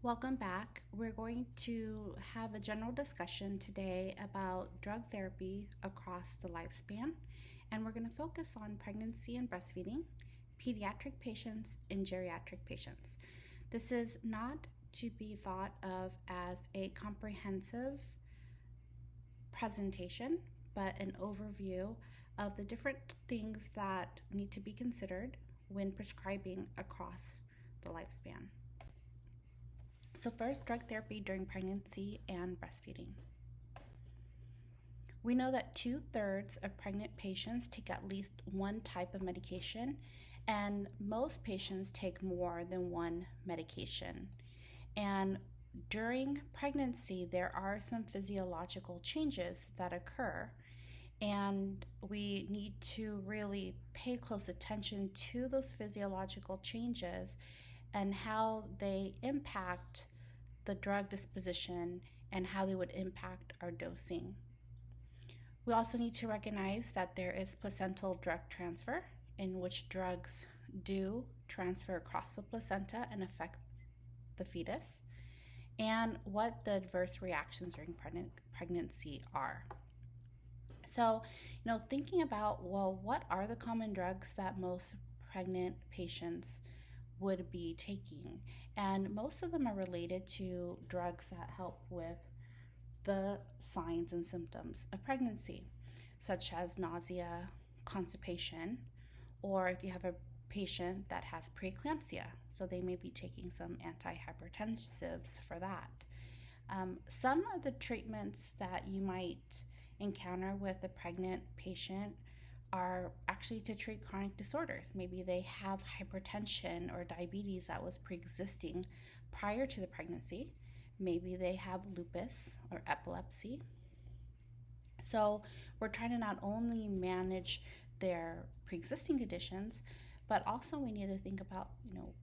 Welcome back. We're going to have a general discussion today about drug therapy across the lifespan, and we're going to focus on pregnancy and breastfeeding, pediatric patients, and geriatric patients. This is not to be thought of as a comprehensive presentation, but an overview of the different things that need to be considered when prescribing across the lifespan. So first, drug therapy during pregnancy and breastfeeding. We know that 2/3 of pregnant patients take at least one type of medication, and most patients take more than one medication. And during pregnancy, there are some physiological changes that occur, and we need to really pay close attention to those physiological changes and how they impact the drug disposition and how they would impact our dosing. We also need to recognize that there is placental drug transfer, in which drugs do transfer across the placenta and affect the fetus, and what the adverse reactions during pregnancy are. So, thinking about, what are the common drugs that most pregnant patients would be taking? And most of them are related to drugs that help with the signs and symptoms of pregnancy, such as nausea, constipation, or if you have a patient that has preeclampsia, so they may be taking some antihypertensives for that. Some of the treatments that you might encounter with a pregnant patient are actually to treat chronic disorders. Maybe they have hypertension or diabetes that was pre-existing prior to the pregnancy. Maybe they have lupus or epilepsy. So we're trying to not only manage their pre-existing conditions, but also we need to think about,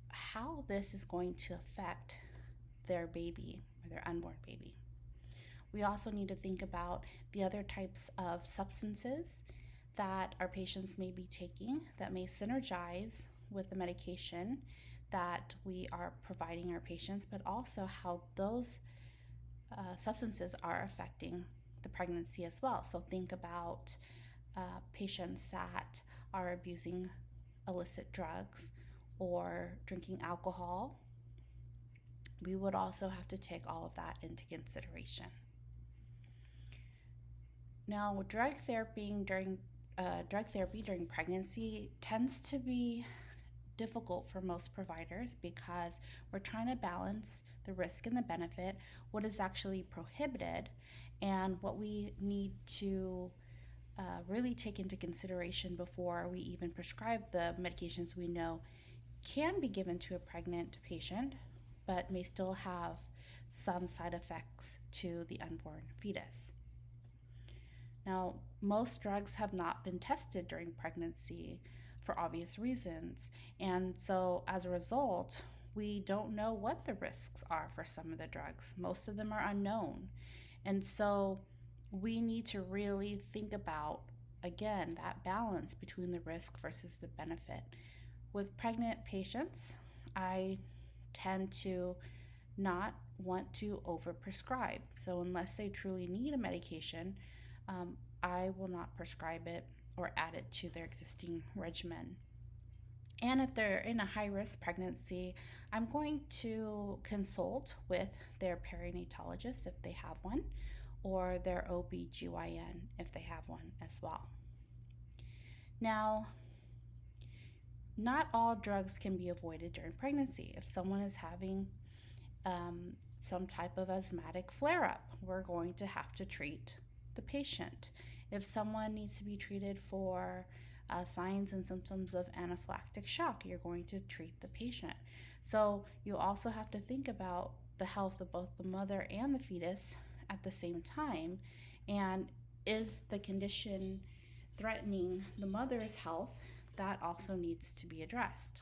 how this is going to affect their baby or their unborn baby. We also need to think about the other types of substances that our patients may be taking that may synergize with the medication that we are providing our patients, but also how those substances are affecting the pregnancy as well. So think about patients that are abusing illicit drugs or drinking alcohol. We would also have to take all of that into consideration. Now, drug therapy during pregnancy tends to be difficult for most providers because we're trying to balance the risk and the benefit, what is actually prohibited, and what we need to really take into consideration before we even prescribe the medications we know can be given to a pregnant patient, but may still have some side effects to the unborn fetus. Now, most drugs have not been tested during pregnancy for obvious reasons, and so as a result, we don't know what the risks are for some of the drugs. Most of them are unknown, and so we need to really think about, again, that balance between the risk versus the benefit. With pregnant patients, I tend to not want to overprescribe. So unless they truly need a medication, I will not prescribe it or add it to their existing regimen. And if they're in a high-risk pregnancy, I'm going to consult with their perinatologist if they have one, or their OB/GYN if they have one as well. Now, not all drugs can be avoided during pregnancy. If someone is having some type of asthmatic flare-up, we're going to have to treat the patient. If someone needs to be treated for signs and symptoms of anaphylactic shock, you're going to treat the patient. So you also have to think about the health of both the mother and the fetus at the same time, and is the condition threatening the mother's health? That also needs to be addressed.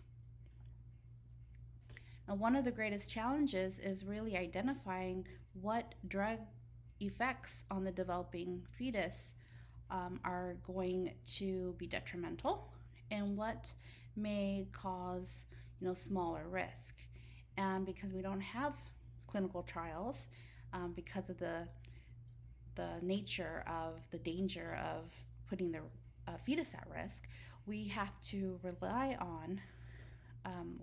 Now, one of the greatest challenges is really identifying what drug effects on the developing fetus are going to be detrimental and what may cause smaller risk. And because we don't have clinical trials because of the nature of the danger of putting the fetus at risk. We have to rely on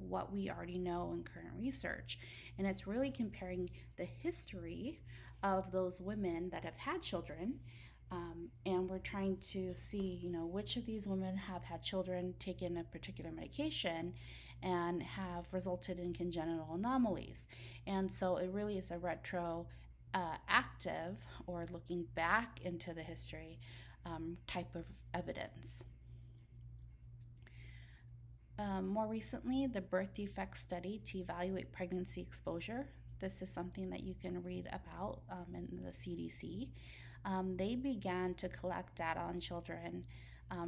what we already know in current research. And it's really comparing the history of those women that have had children. And we're trying to see, which of these women have had children, taken a particular medication, and have resulted in congenital anomalies. And so it really is a retroactive or looking back into the history type of evidence. More recently, the birth defect study to evaluate pregnancy exposure. This is something that you can read about in the CDC. They began to collect data on children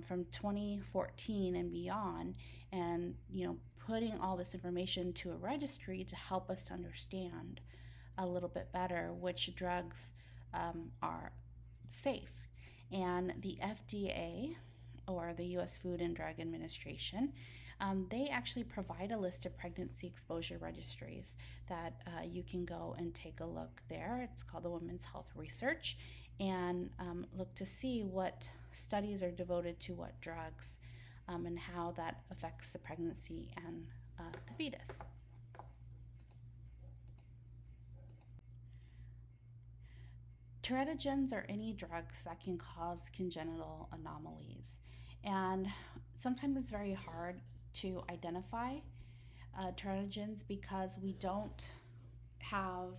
from 2014 and beyond, and putting all this information to a registry to help us understand a little bit better which drugs are safe. And the FDA, or the U.S. Food and Drug Administration, they actually provide a list of pregnancy exposure registries that you can go and take a look there. It's called the Women's Health Research, and look to see what studies are devoted to what drugs and how that affects the pregnancy and the fetus. Teratogens are any drugs that can cause congenital anomalies, and sometimes it's very hard to identify teratogens because we don't have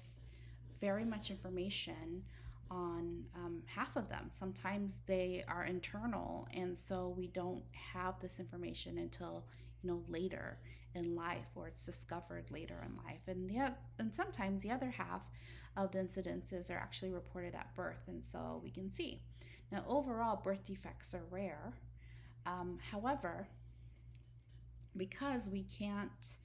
very much information on half of them. Sometimes they are internal, and so we don't have this information until later in life, or it's discovered later in life. And sometimes the other half of the incidences are actually reported at birth, and so we can see. Now, overall, birth defects are rare. However, because we can't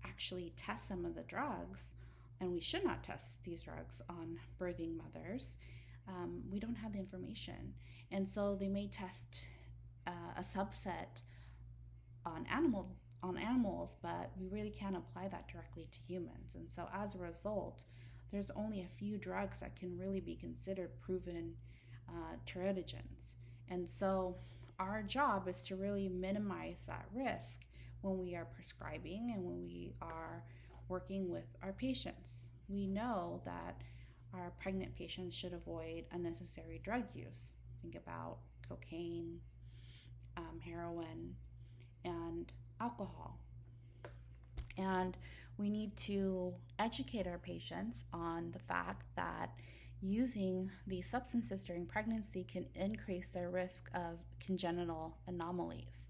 actually test some of the drugs, and we should not test these drugs on birthing mothers, we don't have the information. And so they may test a subset on animals, but we really can't apply that directly to humans. And so as a result, there's only a few drugs that can really be considered proven teratogens. And so our job is to really minimize that risk when we are prescribing and when we are working with our patients. We know that our pregnant patients should avoid unnecessary drug use. Think about cocaine, heroin, and alcohol. And we need to educate our patients on the fact that using these substances during pregnancy can increase their risk of congenital anomalies.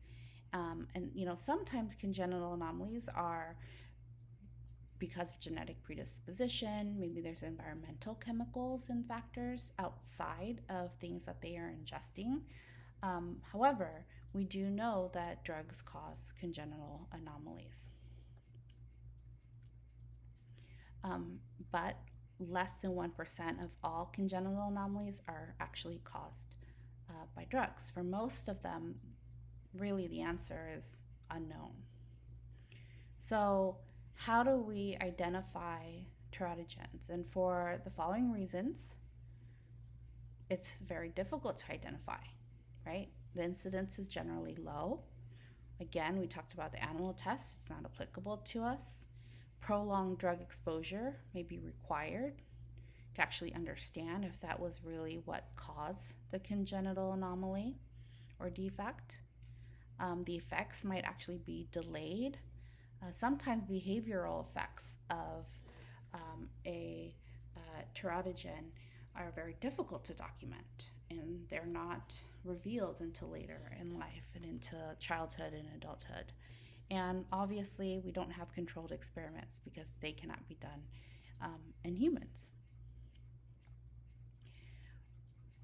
And sometimes congenital anomalies are because of genetic predisposition. Maybe there's environmental chemicals and factors outside of things that they are ingesting. However, we do know that drugs cause congenital anomalies. But less than 1% of all congenital anomalies are actually caused by drugs. For most of them, really the answer is unknown. So how do we identify teratogens? And for the following reasons, it's very difficult to identify, right? The incidence is generally low. Again, we talked about the animal test. It's not applicable to us. Prolonged drug exposure may be required to actually understand if that was really what caused the congenital anomaly or defect. The effects might actually be delayed. Sometimes behavioral effects of a teratogen are very difficult to document, and they're not revealed until later in life and into childhood and adulthood. And obviously, we don't have controlled experiments because they cannot be done in humans.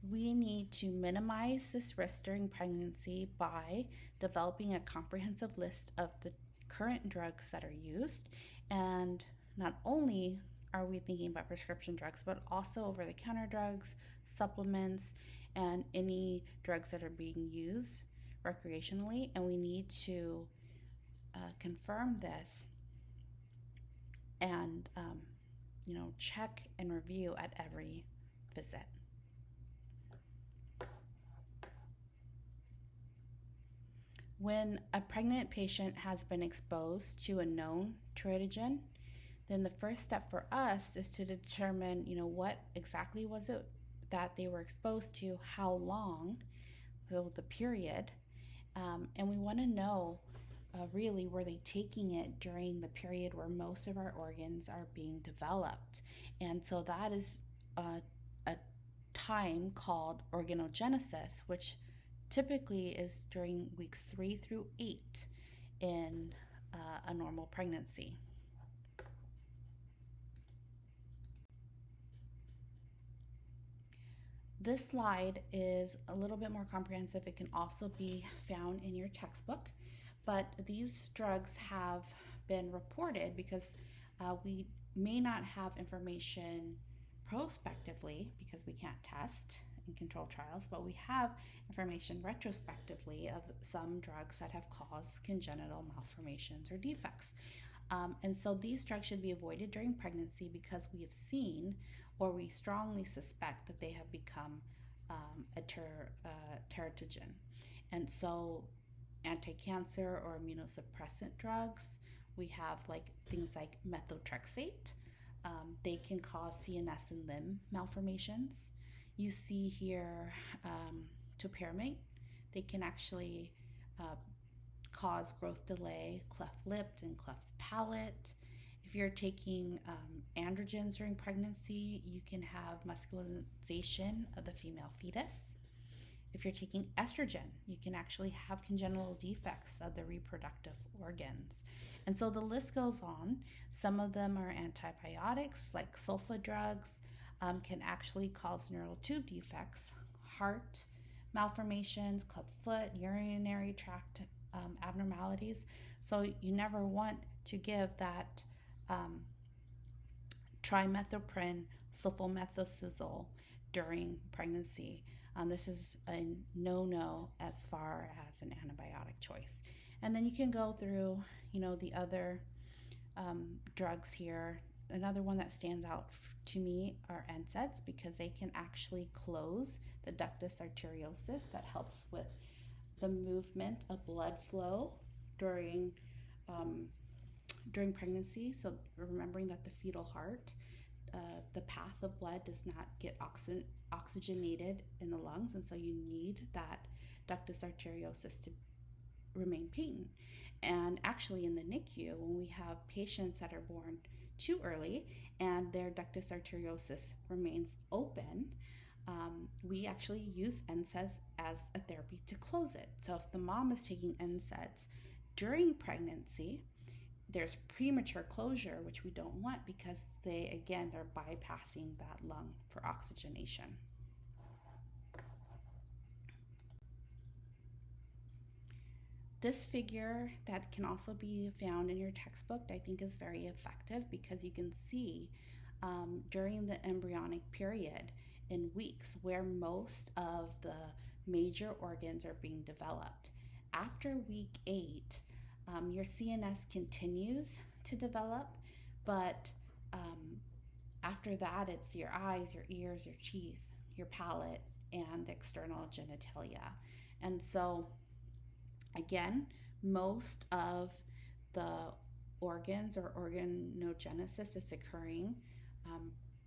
We need to minimize this risk during pregnancy by developing a comprehensive list of the current drugs that are used. And not only are we thinking about prescription drugs, but also over-the-counter drugs, supplements, and any drugs that are being used recreationally. And we need to confirm this and check and review at every visit. When a pregnant patient has been exposed to a known teratogen, then the first step for us is to determine, what exactly was it that they were exposed to, how long, so the period, and we want to know really, were they taking it during the period where most of our organs are being developed? And so that is a time called organogenesis, which typically is during weeks 3 through 8 in a normal pregnancy. This slide is a little bit more comprehensive. It can also be found in your textbook, but these drugs have been reported because we may not have information prospectively because we can't test in control trials, but we have information retrospectively of some drugs that have caused congenital malformations or defects. And so these drugs should be avoided during pregnancy because we have seen, or we strongly suspect, that they have become a teratogen. And so anti-cancer or immunosuppressant drugs, we have things like methotrexate. They can cause CNS and limb malformations. You see here topiramate. They can actually cause growth delay, cleft lip, and cleft palate. If you're taking androgens during pregnancy, you can have muscularization of the female fetus. If you're taking estrogen, you can actually have congenital defects of the reproductive organs. And so the list goes on. Some of them are antibiotics, like sulfa drugs, can actually cause neural tube defects, heart malformations, club foot, urinary tract abnormalities. So you never want to give that trimethoprim sulfamethocizole during pregnancy. This is a no-no as far as an antibiotic choice. And then you can go through, the other drugs here. Another one that stands out to me are NSAIDs because they can actually close the ductus arteriosus that helps with the movement of blood flow during pregnancy. So remembering that the fetal heart, the path of blood does not get oxygenated in the lungs, and so you need that ductus arteriosus to remain patent. And actually in the NICU, when we have patients that are born too early and their ductus arteriosus remains open, we actually use NSAIDs as a therapy to close it. So if the mom is taking NSAIDs during pregnancy, there's premature closure, which we don't want because they're bypassing that lung for oxygenation. This figure that can also be found in your textbook, I think, is very effective because you can see during the embryonic period in weeks where most of the major organs are being developed. After week 8, your CNS continues to develop, but after that, it's your eyes, your ears, your teeth, your palate, and the external genitalia. And so, again, most of the organs or organogenesis is occurring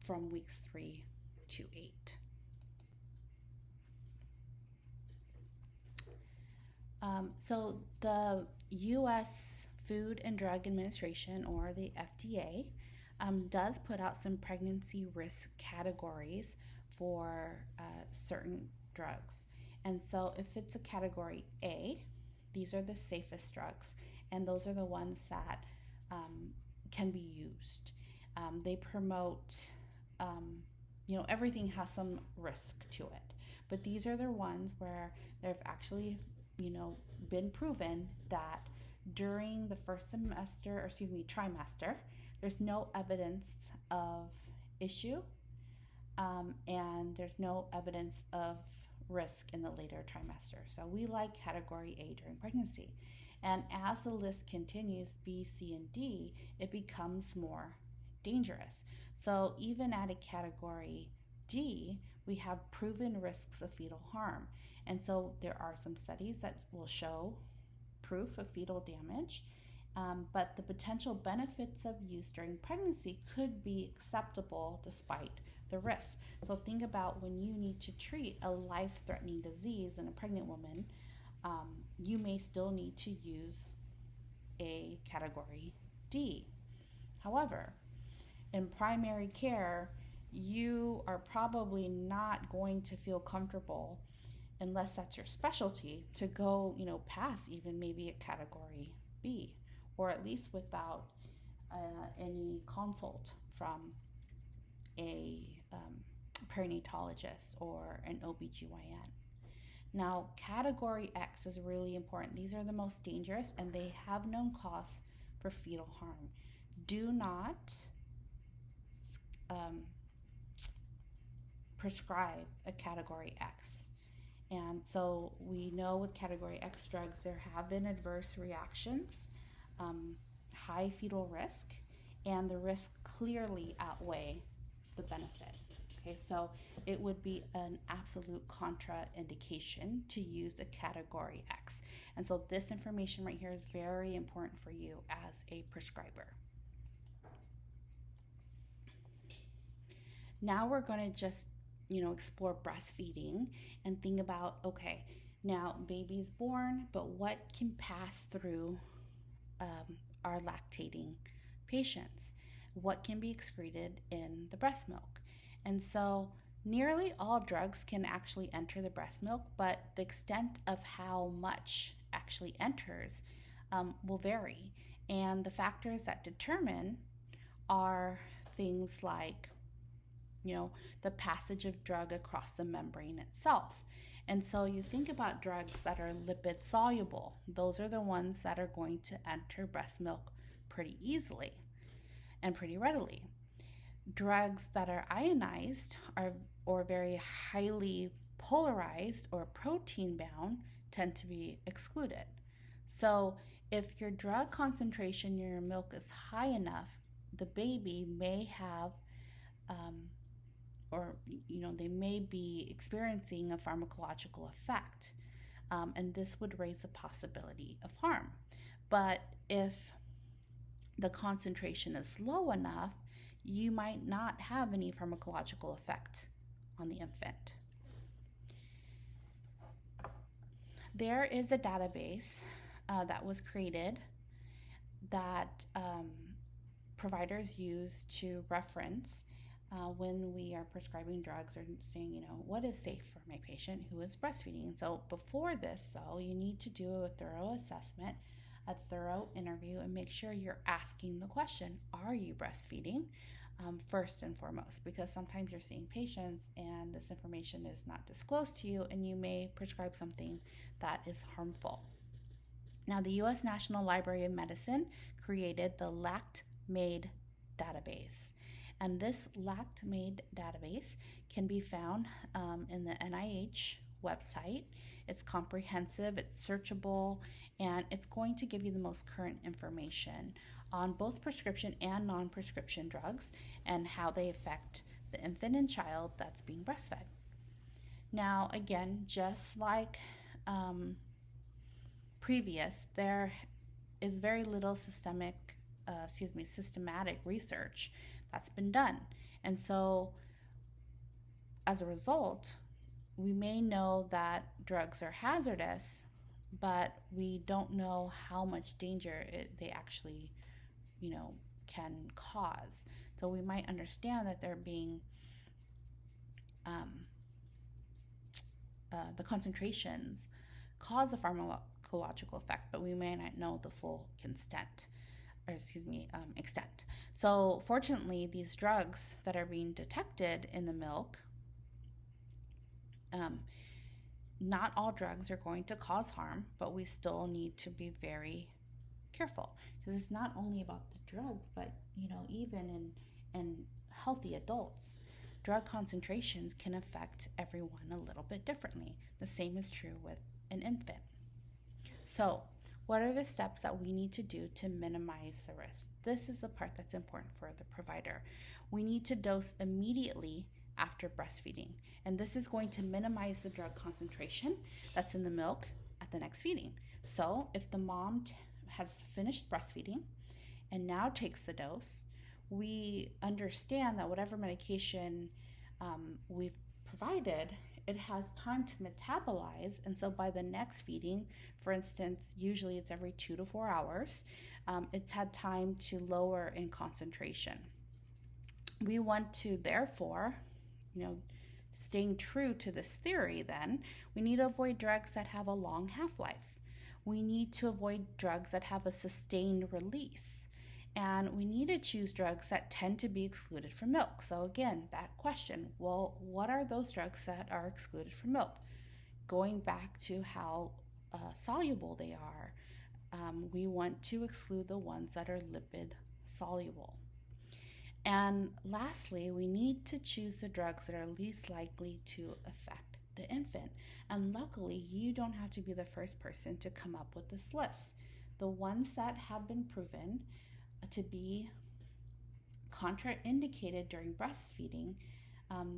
from weeks 3 to 8. So the U.S. Food and Drug Administration, or the FDA, does put out some pregnancy risk categories for certain drugs. And so if it's a category A, these are the safest drugs, and those are the ones that can be used. They promote, everything has some risk to it, but these are the ones where they've actually, been proven that during the first trimester, there's no evidence of issue, and there's no evidence of risk in the later trimester. So we like category A during pregnancy. And as the list continues, B, C, and D, it becomes more dangerous. So even at a category D, we have proven risks of fetal harm. And so there are some studies that will show proof of fetal damage, but the potential benefits of use during pregnancy could be acceptable despite the risks. So think about when you need to treat a life-threatening disease in a pregnant woman, you may still need to use a category D. However, in primary care, you are probably not going to feel comfortable, unless that's your specialty, to go, past even maybe a category B, or at least without any consult from a perinatologist or an OBGYN. Now, category X is really important. These are the most dangerous and they have known costs for fetal harm. Do not prescribe a category X. And so we know with category X drugs, there have been adverse reactions, high fetal risk, and the risks clearly outweigh the benefit. Okay, so it would be an absolute contraindication to use a category X. And so this information right here is very important for you as a prescriber. Now we're going to just, explore breastfeeding and think about, okay, now baby's born, but what can pass through our lactating patients? What can be excreted in the breast milk? And so nearly all drugs can actually enter the breast milk, but the extent of how much actually enters will vary. And the factors that determine are things like, the passage of drug across the membrane itself. And so you think about drugs that are lipid soluble. Those are the ones that are going to enter breast milk pretty easily and pretty readily. Drugs that are ionized or very highly polarized or protein bound tend to be excluded. So if your drug concentration in your milk is high enough, the baby may have they may be experiencing a pharmacological effect, and this would raise a possibility of harm. But if the concentration is low enough, you might not have any pharmacological effect on the infant. There is a database that was created that providers use to reference when we are prescribing drugs or saying, what is safe for my patient who is breastfeeding. And so before this, though, you need to do a thorough assessment, a thorough interview, and make sure you're asking the question, are you breastfeeding? First and foremost, because sometimes you're seeing patients and this information is not disclosed to you and you may prescribe something that is harmful. Now, the U.S. National Library of Medicine created the LactMade database. And this LactMade database can be found in the NIH website. It's comprehensive, it's searchable, and it's going to give you the most current information on both prescription and non-prescription drugs and how they affect the infant and child that's being breastfed. Now, again, just like previous, there is very little systematic research that's been done. And so as a result, we may know that drugs are hazardous, but we don't know how much danger they actually, can cause. So we might understand that they're being, the concentrations cause a pharmacological effect, but we may not know the full extent. So fortunately, these drugs that are being detected in the milk, not all drugs are going to cause harm, but we still need to be very careful, because it's not only about the drugs, but even in healthy adults, drug concentrations can affect everyone a little bit differently. The same is true with an infant. So What are the steps that we need to do to minimize the risk? This is the part that's important for the provider. We need to dose immediately after breastfeeding, and this is going to minimize the drug concentration that's in the milk at the next feeding. So if the mom has finished breastfeeding and now takes the dose, we understand that whatever medication we've provided, it has time to metabolize, and so by the next feeding, for instance, usually it's every 2 to 4 hours, it's had time to lower in concentration. We want to, therefore, staying true to this theory, then we need to avoid drugs that have a long half-life. We need to avoid drugs that have a sustained release. And we need to choose drugs that tend to be excluded from milk. So again, that question, well, what are those drugs that are excluded from milk? Going back to how soluble they are, we want to exclude the ones that are lipid soluble. And lastly, we need to choose the drugs that are least likely to affect the infant. And luckily, you don't have to be the first person to come up with this list. The ones that have been proven to be contraindicated during breastfeeding,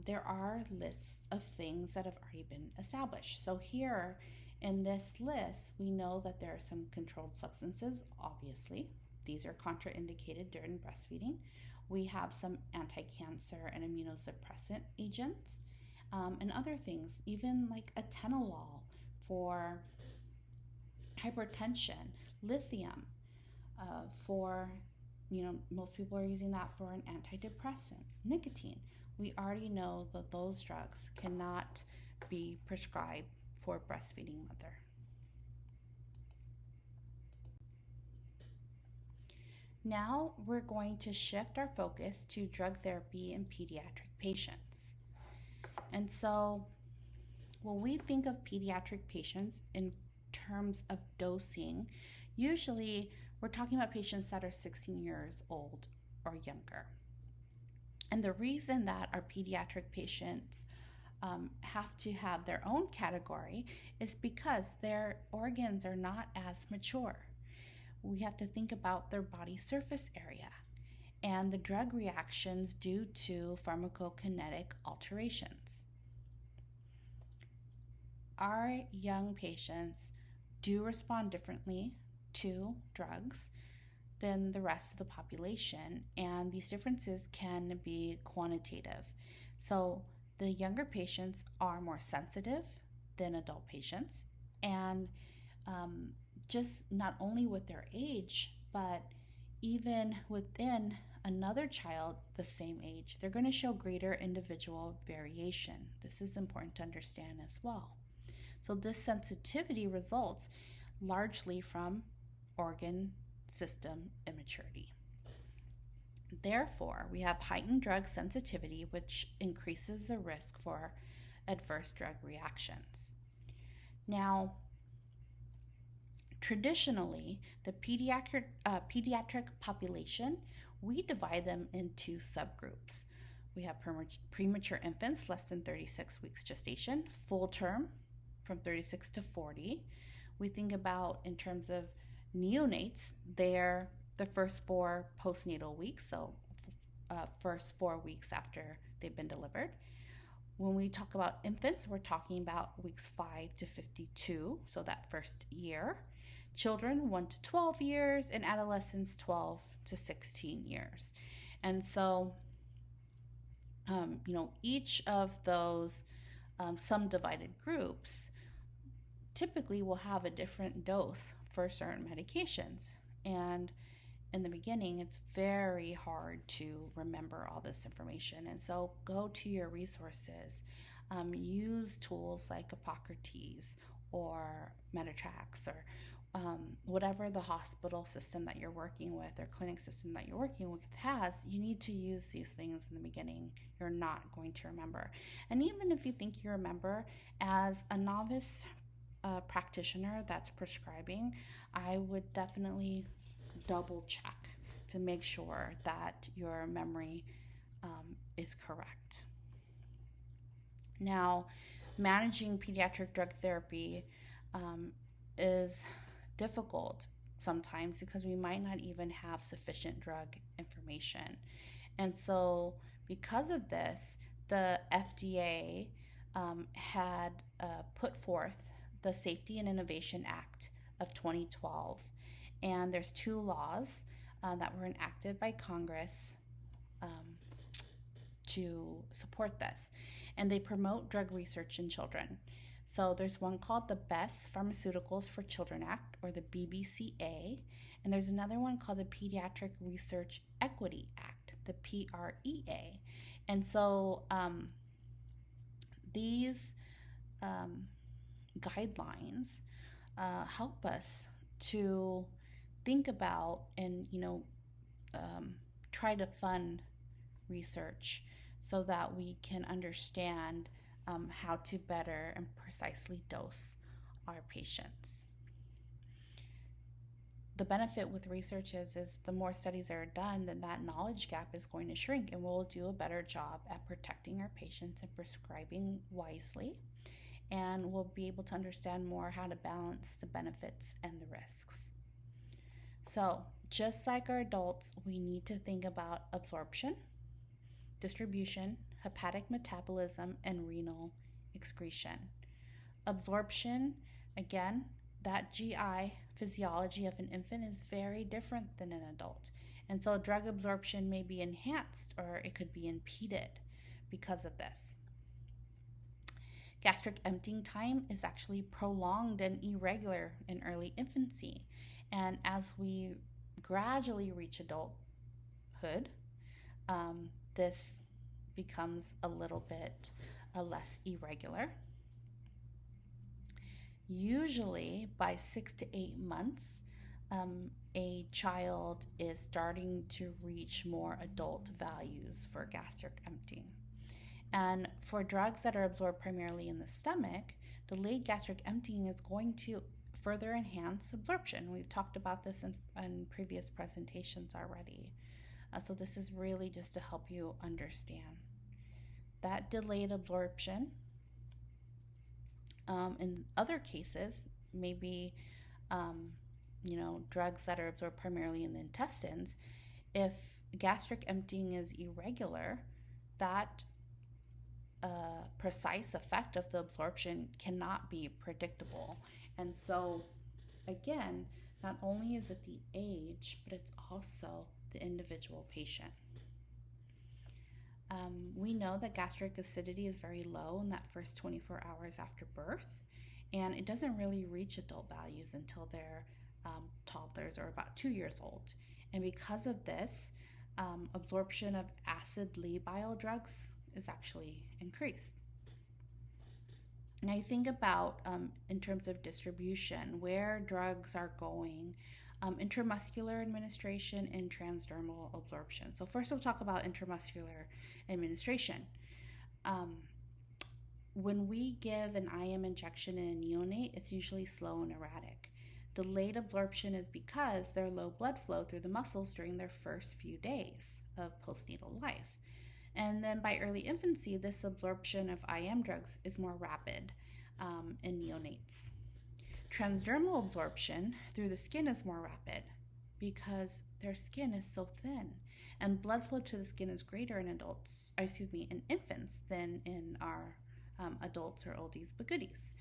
there are lists of things that have already been established. So here in this list, we know that there are some controlled substances, obviously. These are contraindicated during breastfeeding. We have some anti-cancer and immunosuppressant agents, and other things, even like atenolol for hypertension, lithium for, most people are using that for an antidepressant, nicotine. We already know that those drugs cannot be prescribed for a breastfeeding mother. Now we're going to shift our focus to drug therapy in pediatric patients. And so when we think of pediatric patients in terms of dosing, usually we're talking about patients that are 16 years old or younger. And the reason that our pediatric patients have to have their own category is because their organs are not as mature. We have to think about their body surface area and the drug reactions due to pharmacokinetic alterations. Our young patients do respond differently to drugs than the rest of the population, and these differences can be quantitative. So the younger patients are more sensitive than adult patients, and just not only with their age, but even within another child the same age, they're going to show greater individual variation. This is important to understand as well. So this sensitivity results largely from organ system immaturity. Therefore, we have heightened drug sensitivity, which increases the risk for adverse drug reactions. Now, traditionally, the pediatric population, we divide them into subgroups. We have premature infants, less than 36 weeks gestation, full term from 36 to 40. We think about, in terms of neonates, they're the first 4 postnatal weeks, so first 4 weeks after they've been delivered. When we talk about infants, we're talking about weeks 5 to 52, so that first year. Children 1 to 12 years, and adolescents 12 to 16 years. And so, each of those subdivided groups typically will have a different dose for certain medications. And in the beginning, it's very hard to remember all this information. And so go to your resources. Use tools like Hippocrates or Metatrax or whatever the hospital system that you're working with or clinic system that you're working with has. You need to use these things in the beginning. You're not going to remember. And even if you think you remember, as a novice practitioner that's prescribing, I would definitely double check to make sure that your memory is correct. Now, managing pediatric drug therapy is difficult sometimes because we might not even have sufficient drug information. And so, because of this, the FDA had put forth the Safety and Innovation Act of 2012. And there's two laws that were enacted by Congress um, to support this. And they promote drug research in children. So there's one called the Best Pharmaceuticals for Children Act, or the BBCA, and there's another one called the Pediatric Research Equity Act, the PREA. And so these guidelines help us to think about and try to fund research so that we can understand how to better and precisely dose our patients. The benefit with research is the more studies that are done, then that knowledge gap is going to shrink, and we'll do a better job at protecting our patients and prescribing wisely, and we'll be able to understand more how to balance the benefits and the risks. So just like our adults, we need to think about absorption, distribution, hepatic metabolism, and renal excretion. Absorption, again, that GI physiology of an infant is very different than an adult. And so drug absorption may be enhanced or it could be impeded because of this. Gastric emptying time is actually prolonged and irregular in early infancy. And as we gradually reach adulthood, this becomes a little bit less irregular. Usually by 6 to 8 months, a child is starting to reach more adult values for gastric emptying. And for drugs that are absorbed primarily in the stomach, delayed gastric emptying is going to further enhance absorption. We've talked about this in previous presentations already. So this is really just to help you understand. That delayed absorption, in other cases, maybe drugs that are absorbed primarily in the intestines, if gastric emptying is irregular, that precise effect of the absorption cannot be predictable. And so, again, not only is it the age, but it's also the individual patient. We know that gastric acidity is very low in that first 24 hours after birth, and it doesn't really reach adult values until they're toddlers or about 2 years old. And because of this, absorption of acid labile drugs is actually increased. Now you think about, in terms of distribution, where drugs are going, intramuscular administration and transdermal absorption. So first we'll talk about intramuscular administration. When we give an IM injection in a neonate, it's usually slow and erratic. Delayed absorption is because there's low blood flow through the muscles during their first few days of postnatal life. And then by early infancy, this absorption of IM drugs is more rapid in neonates. Transdermal absorption through the skin is more rapid because their skin is so thin, and blood flow to the skin is greater in infants than in our adults or oldies but goodies.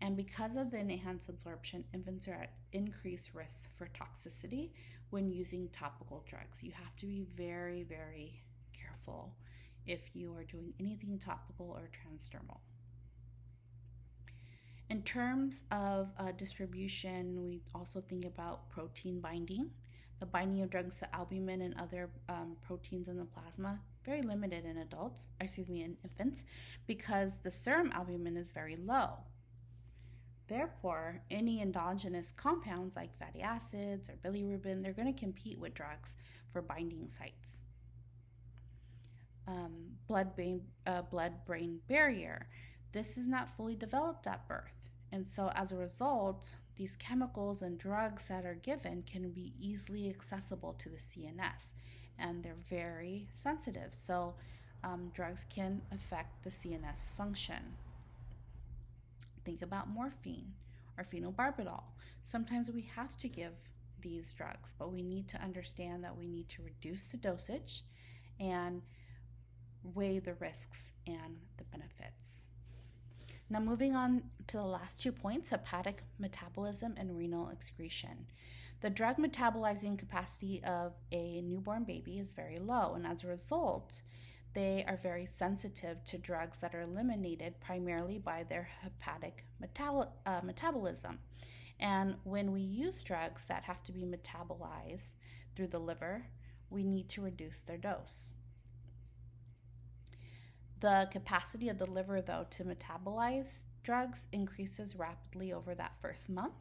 And because of the enhanced absorption, infants are at increased risk for toxicity when using topical drugs. You have to be very, very careful if you are doing anything topical or transdermal. In terms of distribution, we also think about protein binding. The binding of drugs to albumin and other proteins in the plasma, very limited in infants, because the serum albumin is very low. Therefore, any endogenous compounds like fatty acids or bilirubin, they're going to compete with drugs for binding sites. Blood-brain barrier. This is not fully developed at birth. And so as a result, these chemicals and drugs that are given can be easily accessible to the CNS, and they're very sensitive. So drugs can affect the CNS function. Think about morphine or phenobarbital. Sometimes we have to give these drugs, but we need to understand that we need to reduce the dosage and weigh the risks and the benefits. Now, moving on to the last 2 points, hepatic metabolism and renal excretion. The drug metabolizing capacity of a newborn baby is very low, and as a result, they are very sensitive to drugs that are eliminated primarily by their hepatic metabolism. And when we use drugs that have to be metabolized through the liver, we need to reduce their dose. The capacity of the liver, though, to metabolize drugs increases rapidly over that first month.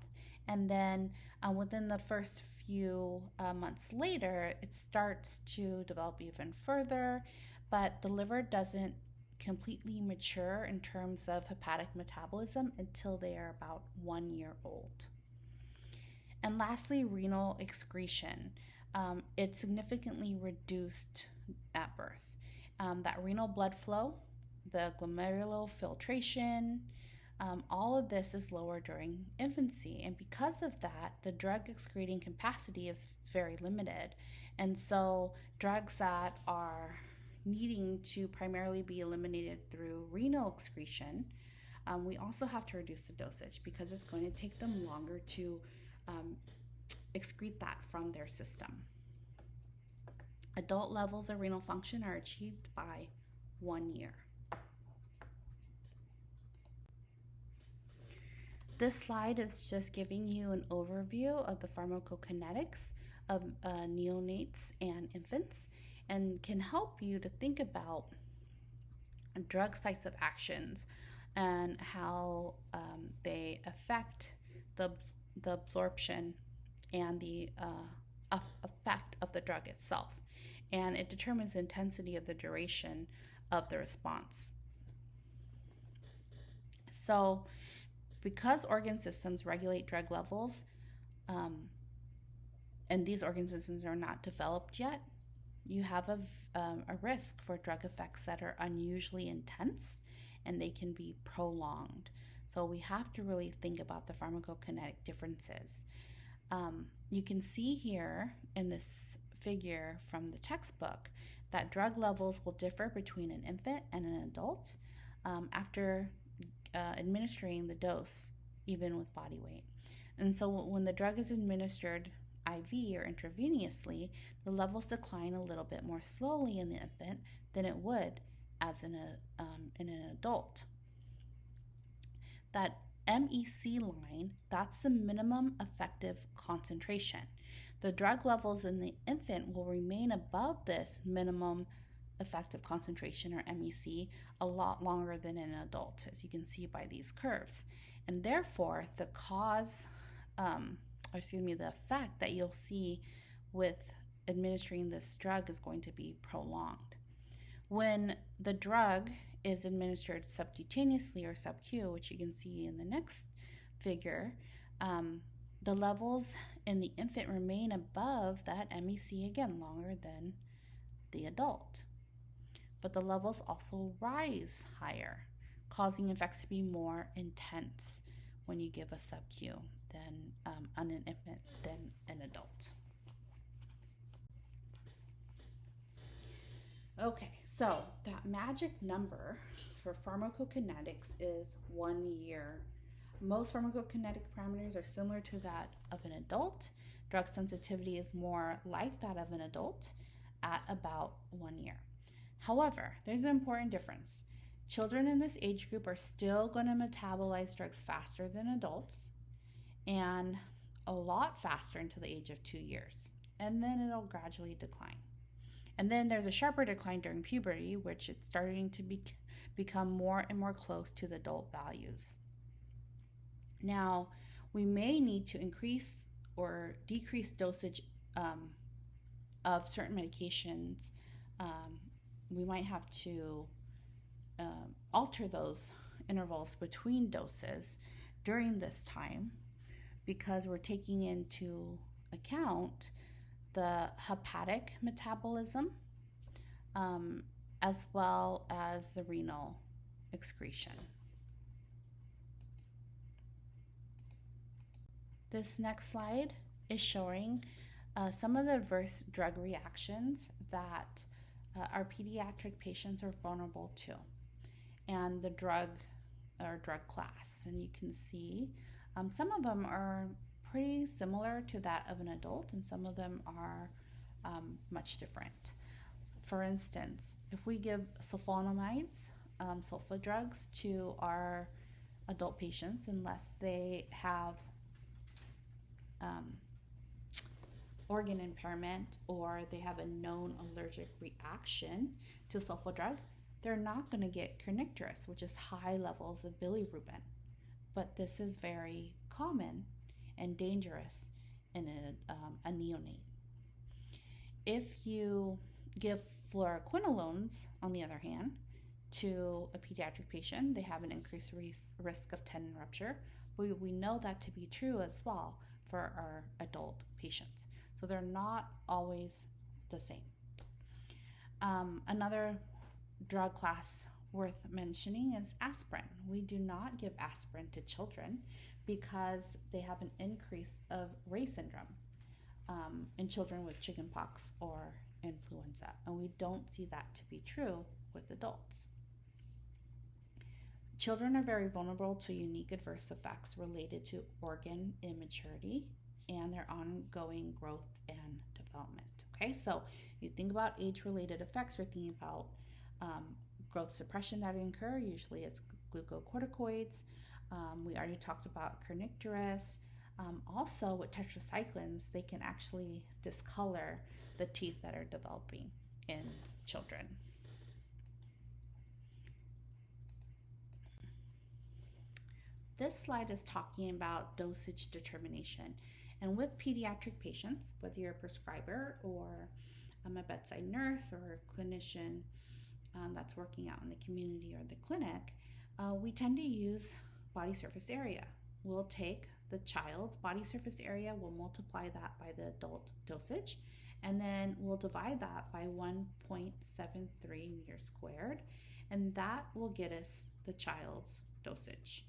And then within the first few months later, it starts to develop even further. But the liver doesn't completely mature in terms of hepatic metabolism until they are about 1 year old. And lastly, renal excretion. It's significantly reduced at birth. That renal blood flow, the glomerular filtration, all of this is lower during infancy. And because of that, the drug excreting capacity is very limited. And so drugs that are needing to primarily be eliminated through renal excretion, we also have to reduce the dosage because it's going to take them longer to excrete that from their system. Adult levels of renal function are achieved by 1 year. This slide is just giving you an overview of the pharmacokinetics of neonates and infants and can help you to think about drug sites of actions and how they affect the absorption and the effect of the drug itself. And it determines the intensity of the duration of the response. So because organ systems regulate drug levels, and these organ systems are not developed yet, you have a risk for drug effects that are unusually intense and they can be prolonged. So we have to really think about the pharmacokinetic differences. You can see here in this figure from the textbook that drug levels will differ between an infant and an adult after administering the dose, even with body weight. And so when the drug is administered IV or intravenously, the levels decline a little bit more slowly in the infant than it would as in an adult. That MEC line, that's the minimum effective concentration. The drug levels in the infant will remain above this minimum effective concentration, or MEC, a lot longer than in an adult, as you can see by these curves. And therefore, the effect that you'll see with administering this drug is going to be prolonged. When the drug is administered subcutaneously or sub-Q, which you can see in the next figure, the levels in the infant remain above that MEC, again, longer than the adult. But the levels also rise higher, causing effects to be more intense when you give a sub-Q than on an infant than an adult. Okay, so that magic number for pharmacokinetics is 1 year. Most pharmacokinetic parameters are similar to that of an adult. Drug sensitivity is more like that of an adult at about 1 year. However, there's an important difference. Children in this age group are still going to metabolize drugs faster than adults and a lot faster until the age of 2 years. And then it'll gradually decline. And then there's a sharper decline during puberty, which is starting to become more and more close to the adult values. Now, we may need to increase or decrease dosage of certain medications. We might have to alter those intervals between doses during this time because we're taking into account the hepatic metabolism as well as the renal excretion. This next slide is showing some of the adverse drug reactions that our pediatric patients are vulnerable to, and the drug or drug class. And you can see some of them are pretty similar to that of an adult, and some of them are much different. For instance, if we give sulfonamides, sulfa drugs, to our adult patients, unless they have organ impairment or they have a known allergic reaction to a sulfa drug, they're not going to get kernicterus, which is high levels of bilirubin. But this is very common and dangerous in a neonate. If you give fluoroquinolones, on the other hand, to a pediatric patient, they have an increased risk of tendon rupture. We know that to be true as well for our adult patients. So they're not always the same. Another drug class worth mentioning is aspirin. We do not give aspirin to children because they have an increase of Reye syndrome in children with chickenpox or influenza, and we don't see that to be true with adults. Children are very vulnerable to unique adverse effects related to organ immaturity and their ongoing growth and development. Okay, so you think about age-related effects, we're thinking about growth suppression that occur. Usually it's glucocorticoids. We already talked about kernicterus. Also with tetracyclines, they can actually discolor the teeth that are developing in children. This slide is talking about dosage determination. And with pediatric patients, whether you're a prescriber or a bedside nurse or a clinician that's working out in the community or the clinic, we tend to use body surface area. We'll take the child's body surface area, we'll multiply that by the adult dosage, and then we'll divide that by 1.73 meters squared, and that will get us the child's dosage.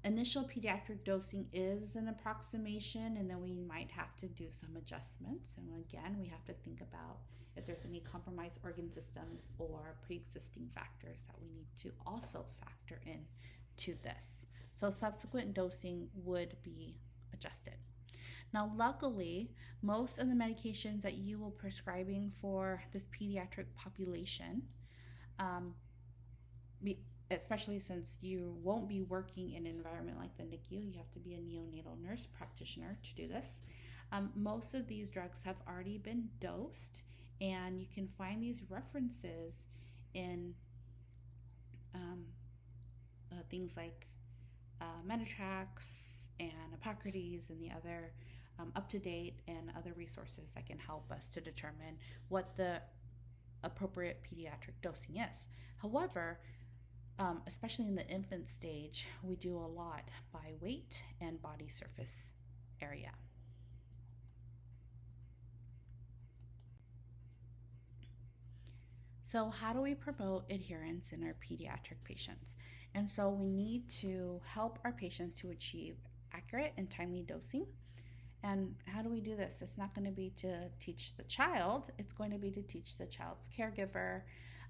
Initial pediatric dosing is an approximation, and then we might have to do some adjustments. And again, we have to think about if there's any compromised organ systems or pre-existing factors that we need to also factor in to this. So subsequent dosing would be adjusted. Now, luckily, most of the medications that you will be prescribing for this pediatric population, especially since you won't be working in an environment like the NICU, you have to be a neonatal nurse practitioner to do this. Most of these drugs have already been dosed, and you can find these references in things like Metatrax and Hippocrates and the other up-to-date and other resources that can help us to determine what the appropriate pediatric dosing is. However, especially in the infant stage, we do a lot by weight and body surface area. So how do we promote adherence in our pediatric patients? And so we need to help our patients to achieve accurate and timely dosing. And how do we do this? It's not going to be to teach the child, it's going to be to teach the child's caregiver,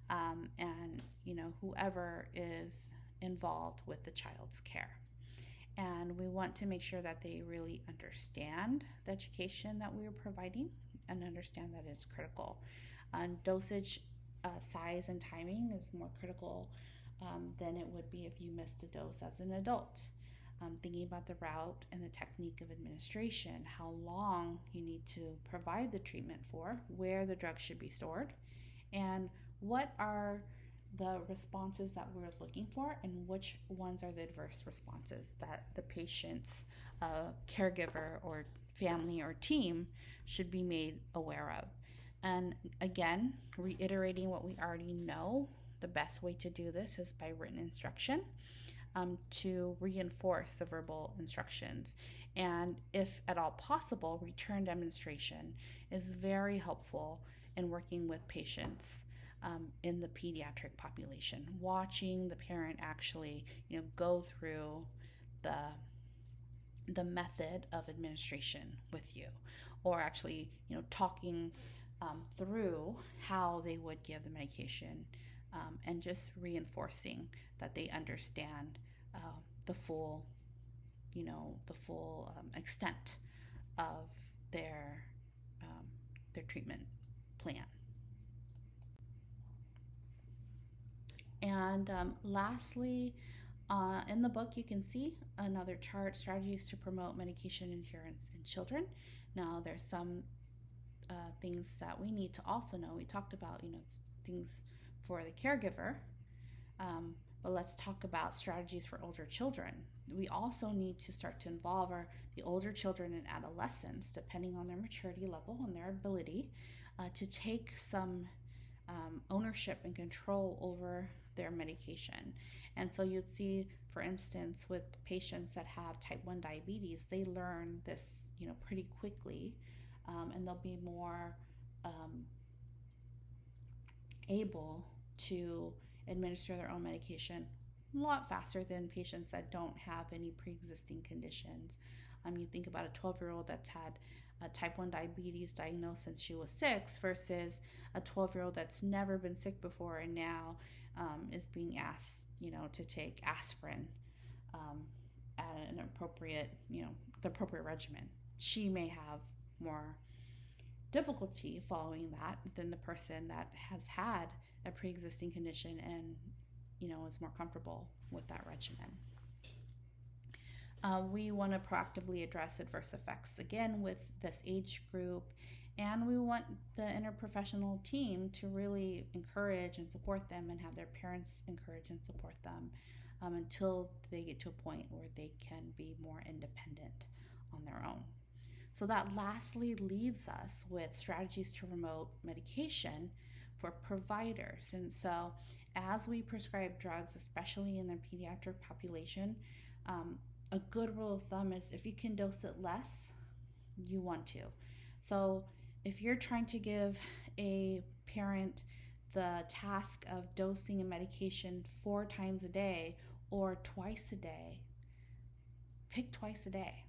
and whoever is involved with the child's care. And we want to make sure that they really understand the education that we are providing and understand that it's critical. Dosage size and timing is more critical than it would be if you missed a dose as an adult. Thinking about the route and the technique of administration, how long you need to provide the treatment for, where the drug should be stored, and what are the responses that we're looking for, and which ones are the adverse responses that the patient's caregiver or family or team should be made aware of. And again, reiterating what we already know, the best way to do this is by written instruction to reinforce the verbal instructions. And if at all possible, return demonstration is very helpful in working with patients in the pediatric population. Watching the parent actually, go through the the method of administration with you, or actually, talking through how they would give the medication, and just reinforcing that they understand uh, the full, extent of their um, their treatment plan. And lastly, in the book, you can see another chart: strategies to promote medication adherence in children. Now, there's some things that we need to also know. We talked about, things for the caregiver, but let's talk about strategies for older children. We also need to start to involve the older children and adolescents, depending on their maturity level and their ability, to take some ownership and control over their medication. And so you'd see, for instance, with patients that have type 1 diabetes, they learn this, pretty quickly, and they'll be more able to administer their own medication a lot faster than patients that don't have any pre-existing conditions. You think about a 12-year-old that's had type 1 diabetes diagnosed since she was 6 versus a 12-year-old that's never been sick before and now is being asked, to take aspirin at an appropriate, the appropriate regimen. She may have more difficulty following that than the person that has had a pre-existing condition and, is more comfortable with that regimen. We want to proactively address adverse effects, again, with this age group, and we want the interprofessional team to really encourage and support them and have their parents encourage and support them until they get to a point where they can be more independent on their own. So that lastly leaves us with strategies to promote medication for providers. And so as we prescribe drugs, especially in the pediatric population, a good rule of thumb is if you can dose it less, you want to. So if you're trying to give a parent the task of dosing a medication 4 times a day or twice a day, pick twice a day.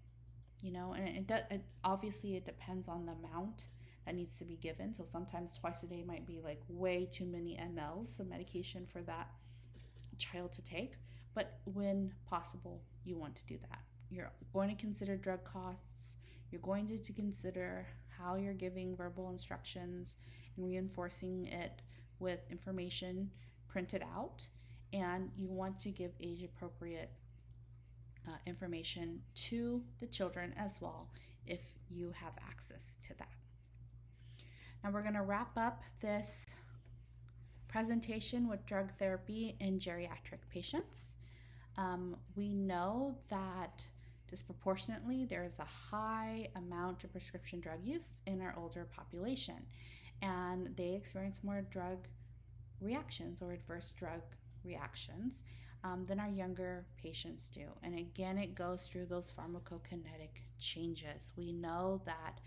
And obviously it depends on the amount that needs to be given. So sometimes twice a day might be like way too many mLs of medication for that child to take. But when possible, you want to do that. You're going to consider drug costs. You're going to consider how you're giving verbal instructions and reinforcing it with information printed out. And you want to give age-appropriate information to the children as well if you have access to that. Now we're going to wrap up this presentation with drug therapy in geriatric patients. We know that disproportionately there is a high amount of prescription drug use in our older population, and they experience more drug reactions or adverse drug reactions than our younger patients do. And again, it goes through those pharmacokinetic changes. We know that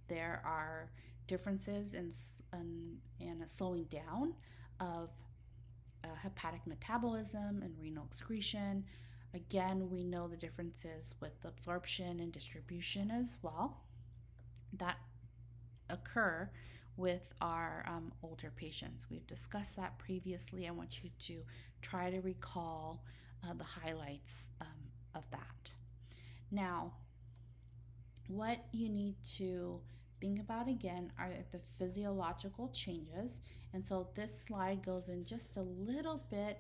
there are differences in a slowing down of hepatic metabolism and renal excretion. Again, we know the differences with absorption and distribution as well that occur with our older patients. We've discussed that previously. I want you to try to recall the highlights of that. Now, what you need to think about again are the physiological changes. And so this slide goes in just a little bit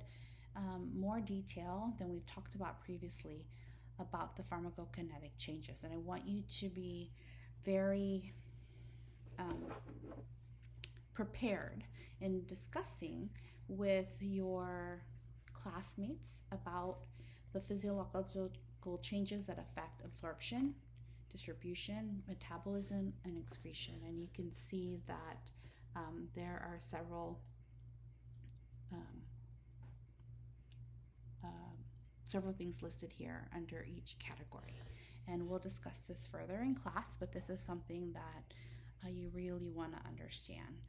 more detail than we've talked about previously about the pharmacokinetic changes. And I want you to be very prepared in discussing with your classmates about the physiological changes that affect absorption, distribution, metabolism, and excretion. And you can see that there are several things listed here under each category. And we'll discuss this further in class, but this is something that you really want to understand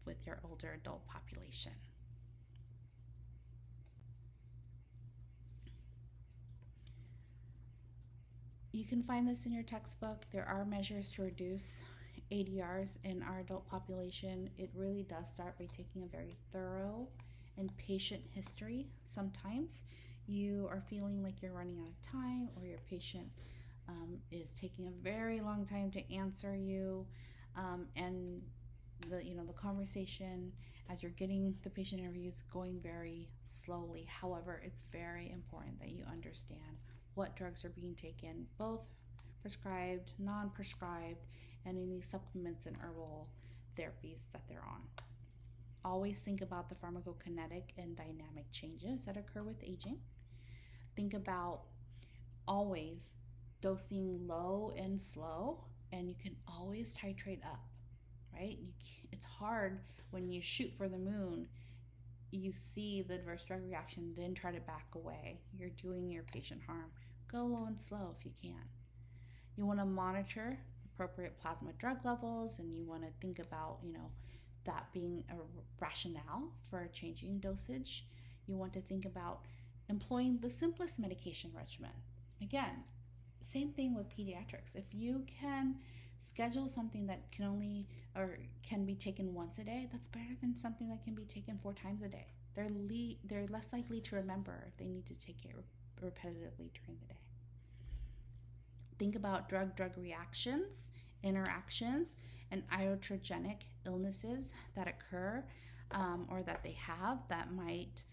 with your older adult population. You can find this in your textbook. There are measures to reduce ADRs in our adult population. It really does start by taking a very thorough and patient history. Sometimes you are feeling like you're running out of time, or your patient is taking a very long time to answer you, and the conversation as you're getting the patient interviews going very slowly. However, it's very important that you understand what drugs are being taken, both prescribed, non-prescribed, and any supplements and herbal therapies that they're on. Always think about the pharmacokinetic and dynamic changes that occur with aging. Think about always dosing low and slow, and you can always titrate up, right? It's hard when you shoot for the moon, you see the adverse drug reaction, then try to back away. You're doing your patient harm. Go low and slow if you can. You want to monitor appropriate plasma drug levels, and you want to think about, that being a rationale for changing dosage. You want to think about employing the simplest medication regimen. Again, same thing with pediatrics. If you can schedule something that can be taken once a day, that's better than something that can be taken 4 times a day. They're less likely to remember if they need to take it repetitively during the day. Think about drug-drug reactions, interactions, and iatrogenic illnesses that occur or that they have that might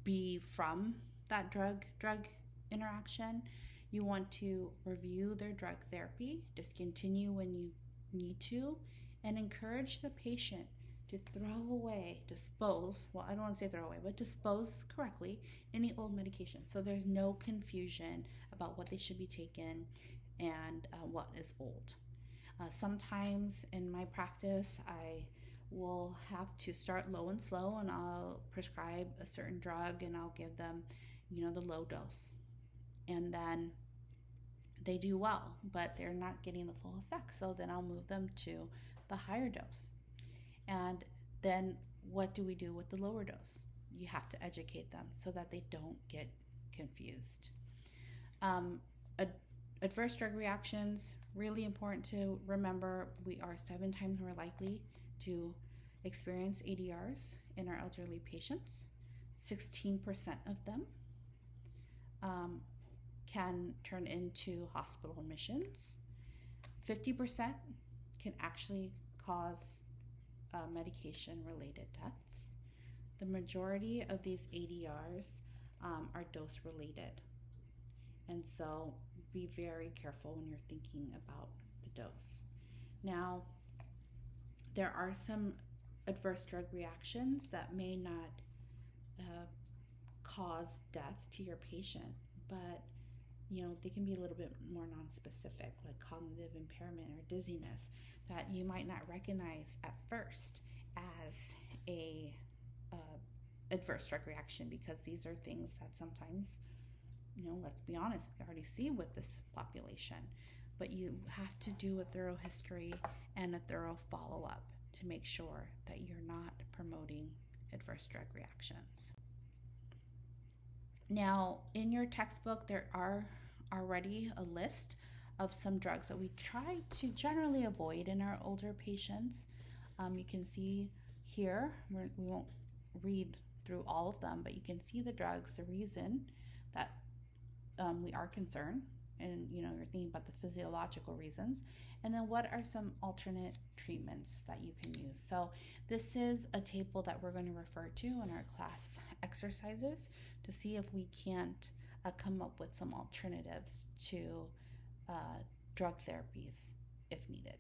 be from that drug interaction. You want to review their drug therapy, discontinue when you need to, and encourage the patient to dispose correctly any old medication. So there's no confusion about what they should be taken and what is old. Sometimes in my practice, I will have to start low and slow, and I'll prescribe a certain drug and I'll give them, the low dose. And then they do well, but they're not getting the full effect. So then I'll move them to the higher dose. And then what do we do with the lower dose? You have to educate them so that they don't get confused. Adverse drug reactions, really important to remember. We are 7 times more likely to experience ADRs in our elderly patients. 16% of them can turn into hospital admissions. 50% can actually cause medication-related deaths. The majority of these ADRs are dose-related, and so be very careful when you're thinking about the dose. Now, there are some adverse drug reactions that may not cause death to your patient, but they can be a little bit more non-specific, like cognitive impairment or dizziness, that you might not recognize at first as a adverse drug reaction, because these are things that sometimes, let's be honest, we already see with this population. But you have to do a thorough history and a thorough follow-up to make sure that you're not promoting adverse drug reactions. Now, in your textbook, there are already a list of some drugs that we try to generally avoid in our older patients. You can see here, we won't read through all of them, but you can see the drugs, the reason that we are concerned, and you're thinking about the physiological reasons, and then what are some alternate treatments that you can use. So this is a table that we're going to refer to in our class exercises to see if we can't come up with some alternatives to drug therapies if needed.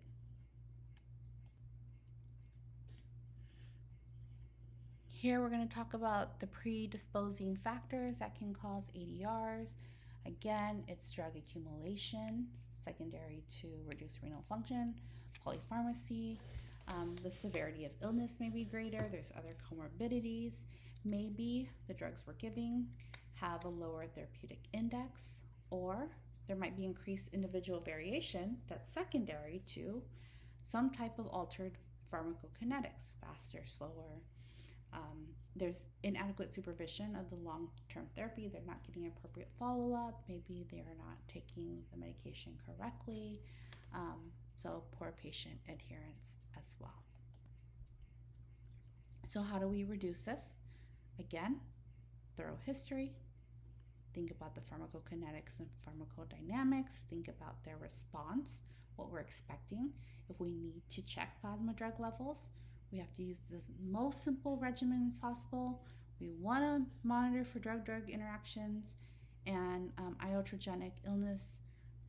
Here we're going to talk about the predisposing factors that can cause ADRs. Again, it's drug accumulation, secondary to reduced renal function, polypharmacy. The severity of illness may be greater. There's other comorbidities. Maybe the drugs we're giving have a lower therapeutic index, or there might be increased individual variation that's secondary to some type of altered pharmacokinetics, faster, slower, There's inadequate supervision of the long-term therapy. They're not getting appropriate follow-up. Maybe they're not taking the medication correctly. So poor patient adherence as well. So how do we reduce this? Again, thorough history. Think about the pharmacokinetics and pharmacodynamics. Think about their response, what we're expecting. If we need to check plasma drug levels, we have to use the most simple regimen as possible. We want to monitor for drug-drug interactions and iatrogenic illness,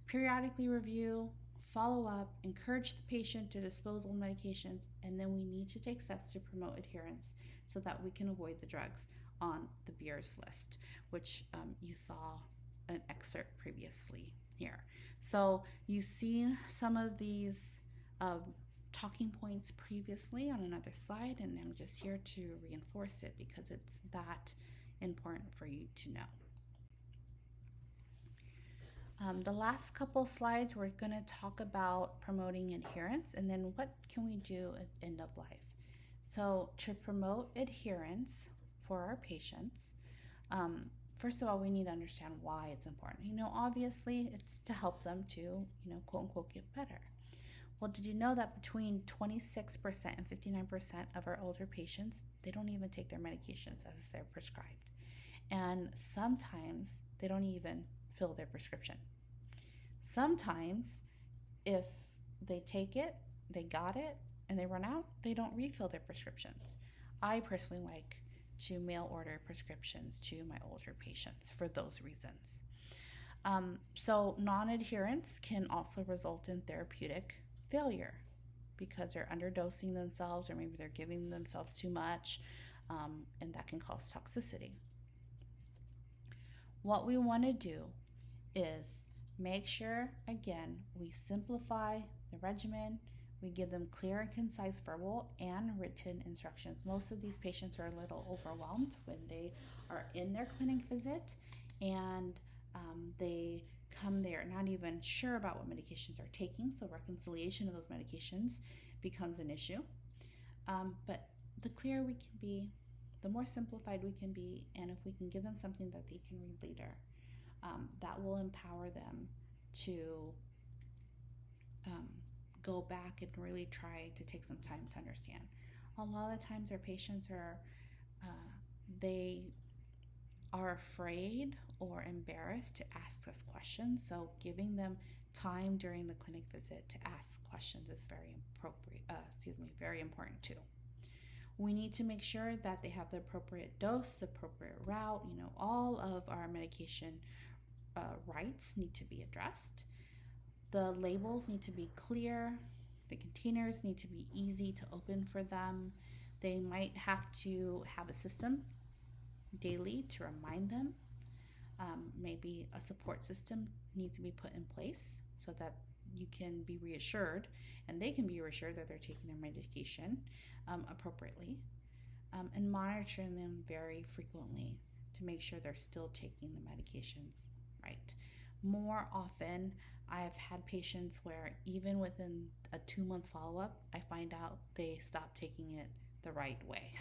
periodically review, follow up, encourage the patient to dispose of medications, and then we need to take steps to promote adherence so that we can avoid the drugs on the Beers list, which you saw an excerpt previously here. So you've seen some of these talking points previously on another slide, and I'm just here to reinforce it because it's that important for you to know. The last couple slides, we're going to talk about promoting adherence and then what can we do at end of life. So to promote adherence for our patients, first of all, we need to understand why it's important. Obviously it's to help them to, quote unquote, get better. Well, did you know that between 26% and 59% of our older patients, they don't even take their medications as they're prescribed. And sometimes they don't even fill their prescription. Sometimes if they take it, they got it, and they run out, they don't refill their prescriptions. I personally like to mail order prescriptions to my older patients for those reasons. So non-adherence can also result in therapeutic failure because they're underdosing themselves, or maybe they're giving themselves too much, and that can cause toxicity. What we want to do is make sure, again, we simplify the regimen. We give them clear and concise verbal and written instructions. Most of these patients are a little overwhelmed when they are in their clinic visit and they come there not even sure about what medications they're taking, so reconciliation of those medications becomes an issue. But the clearer we can be, the more simplified we can be, and if we can give them something that they can read later, that will empower them to go back and really try to take some time to understand. A lot of times our patients are they are afraid or embarrassed to ask us questions, so giving them time during the clinic visit to ask questions is very important too. We need to make sure that they have the appropriate dose, the appropriate route. All of our medication rights need to be addressed. The labels need to be clear. The containers need to be easy to open for them. They might have to have a system daily to remind them. Maybe a support system needs to be put in place so that you can be reassured and they can be reassured that they're taking their medication appropriately, and monitoring them very frequently to make sure they're still taking the medications right. More often, I've had patients where even within a 2-month follow-up, I find out they stopped taking it the right way.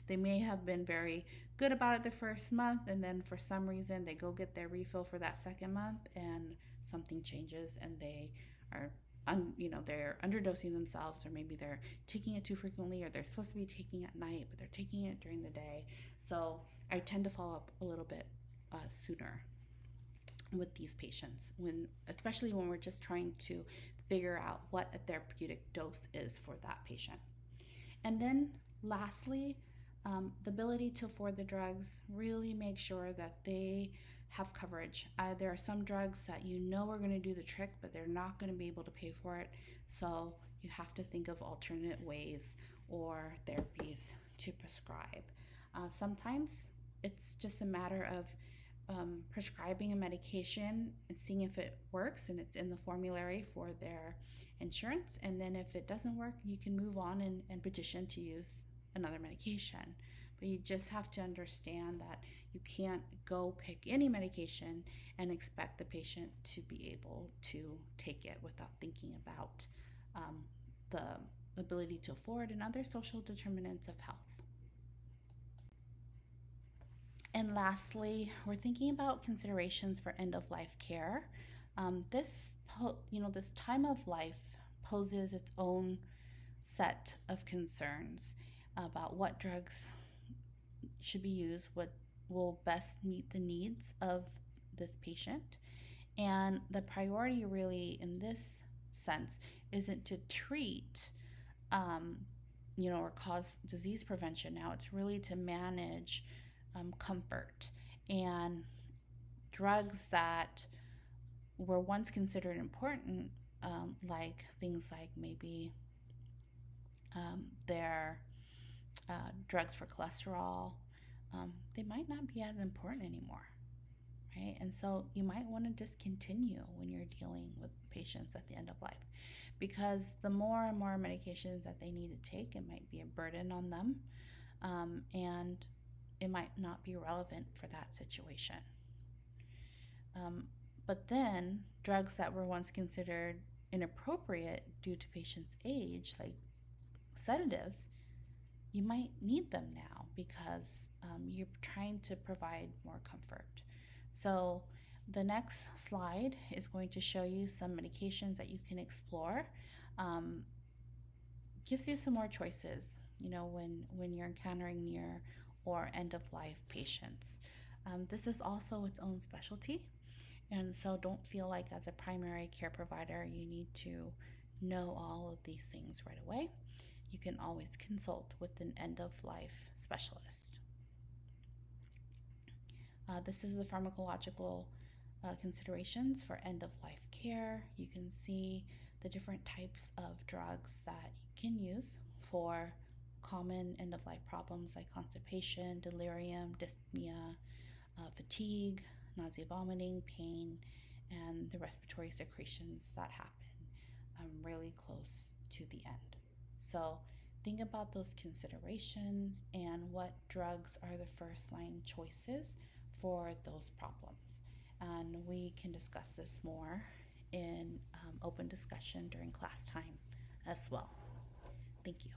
They may have been very good about it the first month, and then for some reason they go get their refill for that second month and something changes and they are they're underdosing themselves, or maybe they're taking it too frequently, or they're supposed to be taking it at night but they're taking it during the day. So I tend to follow up a little bit sooner with these patients, especially when we're just trying to figure out what a therapeutic dose is for that patient. And then lastly, the ability to afford the drugs. Really make sure that they have coverage. There are some drugs that are going to do the trick, but they're not going to be able to pay for it. So you have to think of alternate ways or therapies to prescribe. Sometimes it's just a matter of prescribing a medication and seeing if it works and it's in the formulary for their insurance. And then if it doesn't work, you can move on and petition to use another medication. But you just have to understand that you can't go pick any medication and expect the patient to be able to take it without thinking about the ability to afford and other social determinants of health. And lastly, we're thinking about considerations for end-of-life care. This time of life poses its own set of concerns about what drugs should be used, what will best meet the needs of this patient. And the priority really in this sense isn't to treat or cause disease prevention now. It's really to manage comfort. And drugs that were once considered important, like things like maybe their drugs for cholesterol, they might not be as important anymore, right? And so you might want to discontinue when you're dealing with patients at the end of life, because the more and more medications that they need to take, it might be a burden on them, and it might not be relevant for that situation. But then drugs that were once considered inappropriate due to patients' age, like sedatives, you might need them now because you're trying to provide more comfort. So the next slide is going to show you some medications that you can explore. Gives you some more choices, when you're encountering near or end-of-life patients. This is also its own specialty, and so don't feel like as a primary care provider you need to know all of these things right away. You can always consult with an end-of-life specialist. This is the pharmacological considerations for end-of-life care. You can see the different types of drugs that you can use for common end-of-life problems like constipation, delirium, dyspnea, fatigue, nausea, vomiting, pain, and the respiratory secretions that happen really close to the end. So think about those considerations and what drugs are the first line choices for those problems. And we can discuss this more in open discussion during class time as well. Thank you.